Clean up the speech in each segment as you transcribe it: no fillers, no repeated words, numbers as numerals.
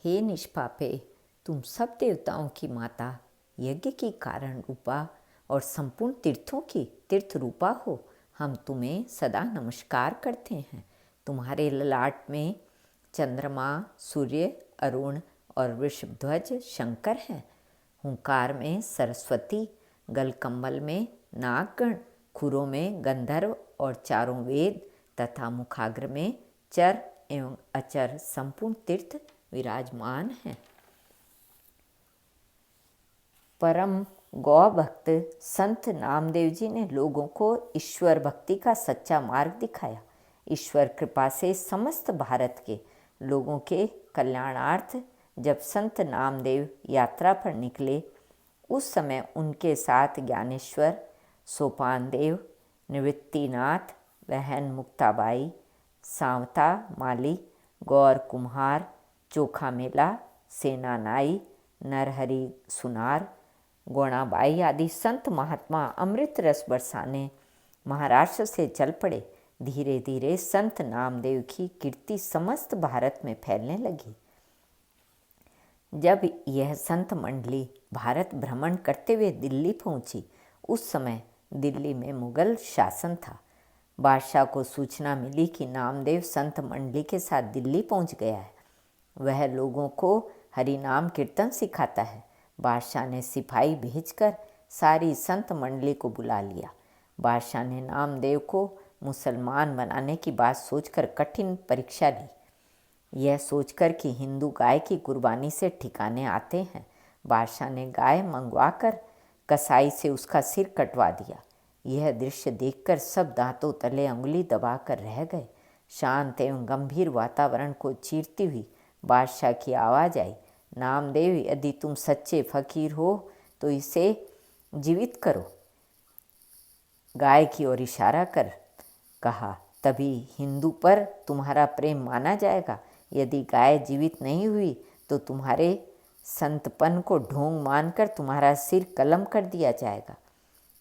हे निष्पापे, तुम सब देवताओं की माता, यज्ञ की कारण रूपा और संपूर्ण तीर्थों की तीर्थ रूपा हो, हम तुम्हें सदा नमस्कार करते हैं। तुम्हारे ललाट में चंद्रमा, सूर्य, अरुण और वृषभध्वज शंकर हैं। हुंकार में सरस्वती, गलकम्बल में नागगण, खुरों में गंधर्व और चारों वेद तथा मुखाग्र में चर एवं अचर संपूर्ण तीर्थ विराजमान हैं। परम गौ भक्त संत नामदेव जी ने लोगों को ईश्वर भक्ति का सच्चा मार्ग दिखाया। ईश्वर कृपा से समस्त भारत के लोगों के कल्याणार्थ जब संत नामदेव यात्रा पर निकले, उस समय उनके साथ ज्ञानेश्वर, सोपानदेव, निवृत्तिनाथ, बहन मुक्ताबाई, सांवता माली, गौर कुम्हार, चोखा मेला, सेनानाई, नरहरि सुनार, गोणाबाई आदि संत महात्मा अमृत रस बरसाने महाराष्ट्र से चल पड़े। धीरे धीरे संत नामदेव की कीर्ति समस्त भारत में फैलने लगी। जब यह संत मंडली भारत भ्रमण करते हुए दिल्ली पहुंची, उस समय दिल्ली में मुगल शासन था। बादशाह को सूचना मिली कि नामदेव संत मंडली के साथ दिल्ली पहुंच गया है। वह लोगों को हरि नाम कीर्तन सिखाता है। बादशाह ने सिपाही भेजकर सारी संत मंडली को बुला लिया। बादशाह ने नामदेव को मुसलमान बनाने की बात सोचकर कठिन परीक्षा ली। यह सोचकर कि हिंदू गाय की कुर्बानी से ठिकाने आते हैं, बादशाह ने गाय मंगवाकर कसाई से उसका सिर कटवा दिया। यह दृश्य देखकर सब दांतों तले अंगुली दबाकर रह गए। शांत एवं गंभीर वातावरण को चीरती हुई बादशाह की आवाज़ आई, नामदेव, यदि तुम सच्चे फकीर हो तो इसे जीवित करो। गाय की ओर इशारा कर कहा, तभी हिंदू पर तुम्हारा प्रेम माना जाएगा। यदि गाय जीवित नहीं हुई तो तुम्हारे संतपन को ढोंग मानकर तुम्हारा सिर कलम कर दिया जाएगा।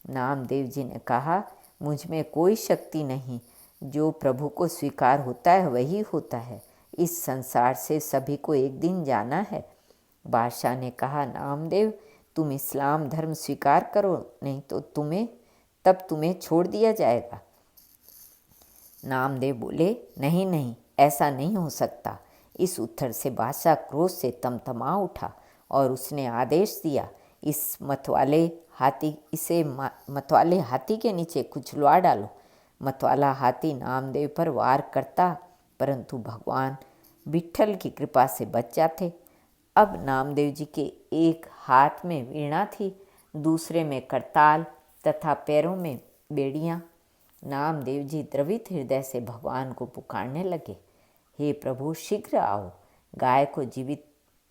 नामदेव जी ने कहा, मुझ में कोई शक्ति नहीं, जो प्रभु को स्वीकार होता है वही होता है। इस संसार से सभी को एक दिन जाना है। बादशाह ने कहा, नामदेव, तुम इस्लाम धर्म स्वीकार करो, नहीं तो तुम्हें छोड़ दिया जाएगा। नामदेव बोले, नहीं नहीं, ऐसा नहीं हो सकता। इस उत्तर से बादशाह क्रोध से तमतमा उठा और उसने आदेश दिया, इसे मतवाले हाथी के नीचे कुचलवा डालो। मतवाला हाथी नामदेव पर वार करता, परंतु भगवान विट्ठल की कृपा से बच जाते। अब नामदेव जी के एक हाथ में वीणा थी, दूसरे में करताल तथा पैरों में बेड़ियां। नामदेव जी द्रवित हृदय से भगवान को पुकारने लगे, हे प्रभु, शीघ्र आओ, गाय को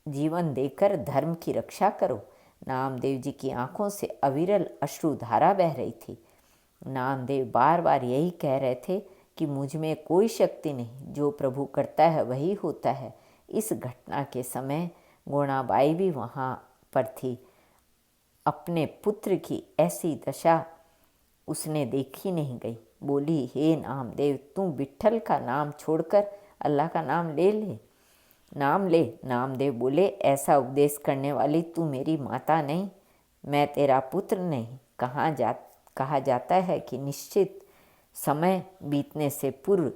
जीवन देकर धर्म की रक्षा करो। नामदेव जी की आंखों से अविरल अश्रुधारा बह रही थी। नामदेव बार बार यही कह रहे थे कि मुझ में कोई शक्ति नहीं, जो प्रभु करता है वही होता है। इस घटना के समय गोणाबाई भी वहाँ पर थी। अपने पुत्र की ऐसी दशा उसने देखी नहीं गई। बोली, हे नामदेव, तुम विट्ठल का नाम छोड़कर अल्लाह का नाम ले। नामदेव बोले, ऐसा उपदेश करने वाली तू मेरी माता नहीं, मैं तेरा पुत्र नहीं। कहा जाता है कि निश्चित समय बीतने से पूर्व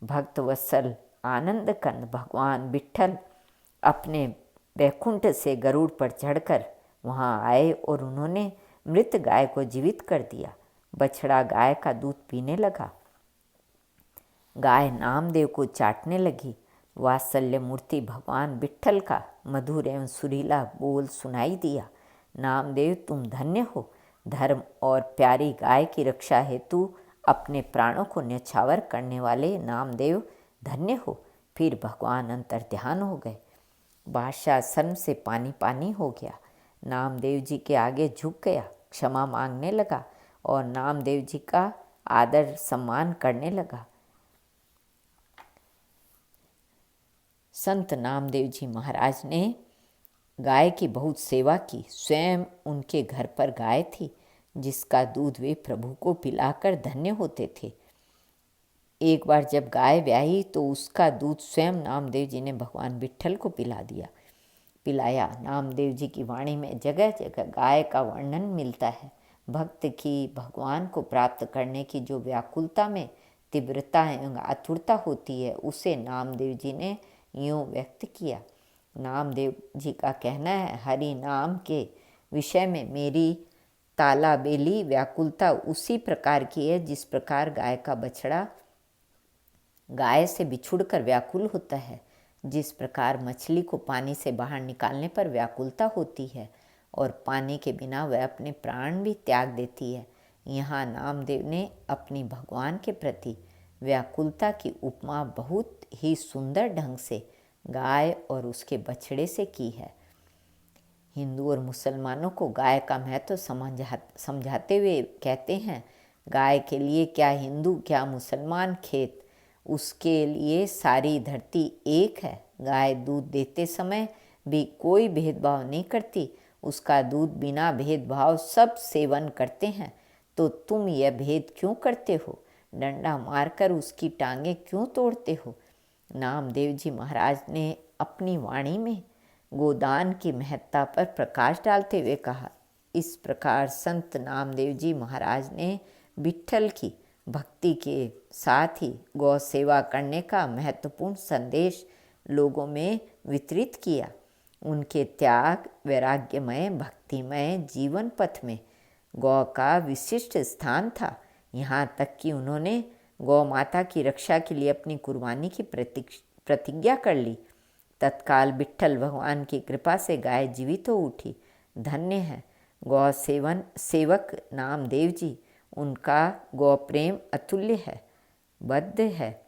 भक्तवत्सल आनंद कंद भगवान विट्ठल अपने वैकुंठ से गरुड़ पर चढ़कर वहाँ आए और उन्होंने मृत गाय को जीवित कर दिया। बछड़ा गाय का दूध पीने लगा। गाय नामदेव को चाटने लगी। वात्सल्य मूर्ति भगवान विट्ठल का मधुर एवं सुरीला बोल सुनाई दिया, नामदेव, तुम धन्य हो। धर्म और प्यारी गाय की रक्षा हेतु अपने प्राणों को न्यौछावर करने वाले नामदेव धन्य हो। फिर भगवान अंतर्ध्यान हो गए। बादशाह शर्म से पानी पानी हो गया। नामदेव जी के आगे झुक गया, क्षमा मांगने लगा और नामदेव जी का आदर सम्मान करने लगा। संत नामदेव जी महाराज ने गाय की बहुत सेवा की। स्वयं उनके घर पर गाय थी, जिसका दूध वे प्रभु को पिलाकर धन्य होते थे। एक बार जब गाय ब्याही तो उसका दूध स्वयं नामदेव जी ने भगवान विट्ठल को पिलाया। नामदेव जी की वाणी में जगह जगह गाय का वर्णन मिलता है। भक्त की भगवान को प्राप्त करने की जो व्याकुलता में तीव्रता एवं आतुरता होती है, उसे नामदेव जी ने यूँ व्यक्त किया। नामदेव जी का कहना है, हरि नाम के विषय में मेरी तालाबेली व्याकुलता उसी प्रकार की है जिस प्रकार गाय का बछड़ा गाय से बिछुड़कर व्याकुल होता है, जिस प्रकार मछली को पानी से बाहर निकालने पर व्याकुलता होती है और पानी के बिना वह अपने प्राण भी त्याग देती है। यहाँ नामदेव ने अपनी भगवान के प्रति व्याकुलता की उपमा बहुत ही सुंदर ढंग से गाय और उसके बछड़े से की है। हिंदू और मुसलमानों को गाय का महत्व समझाते हुए कहते हैं, गाय के लिए क्या हिंदू क्या मुसलमान खेत, उसके लिए सारी धरती एक है। गाय दूध देते समय भी कोई भेदभाव नहीं करती, उसका दूध बिना भेदभाव सब सेवन करते हैं। तो तुम यह भेद क्यों करते हो? डंडा मारकर उसकी टांगें क्यों तोड़ते हो? नामदेव जी महाराज ने अपनी वाणी में गोदान की महत्ता पर प्रकाश डालते हुए कहा। इस प्रकार संत नामदेव जी महाराज ने विट्ठल की भक्ति के साथ ही गौ सेवा करने का महत्वपूर्ण संदेश लोगों में वितरित किया। उनके त्याग, वैराग्यमय, भक्तिमय जीवन पथ में गौ का विशिष्ट स्थान था। यहाँ तक कि उन्होंने गौ माता की रक्षा के लिए अपनी कुर्बानी की प्रतिज्ञा कर ली। तत्काल विट्ठल भगवान की कृपा से गाय जीवित हो उठी। धन्य है गौ सेवक नामदेव जी, उनका गौ प्रेम अतुल्य है, बद्ध है।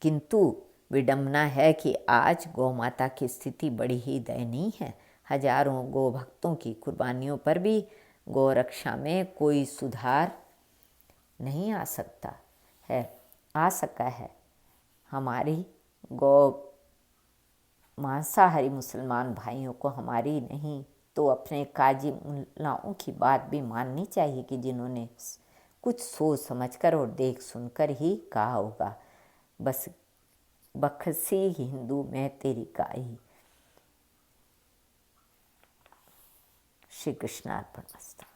किंतु विडंबना है कि आज गौ माता की स्थिति बड़ी ही दयनीय है। हजारों गौ भक्तों की कुर्बानियों पर भी गौ रक्षा में कोई सुधार नहीं आ सका है। हमारी गौ मांसाहारी मुसलमान भाइयों को हमारी नहीं तो अपने काजी मुल्लाओं की बात भी माननी चाहिए कि जिन्होंने कुछ सोच समझकर और देख सुनकर ही कहा होगा, बस बखसी हिंदू मैं तेरी गाई। श्री कृष्णार्पण मस्तु।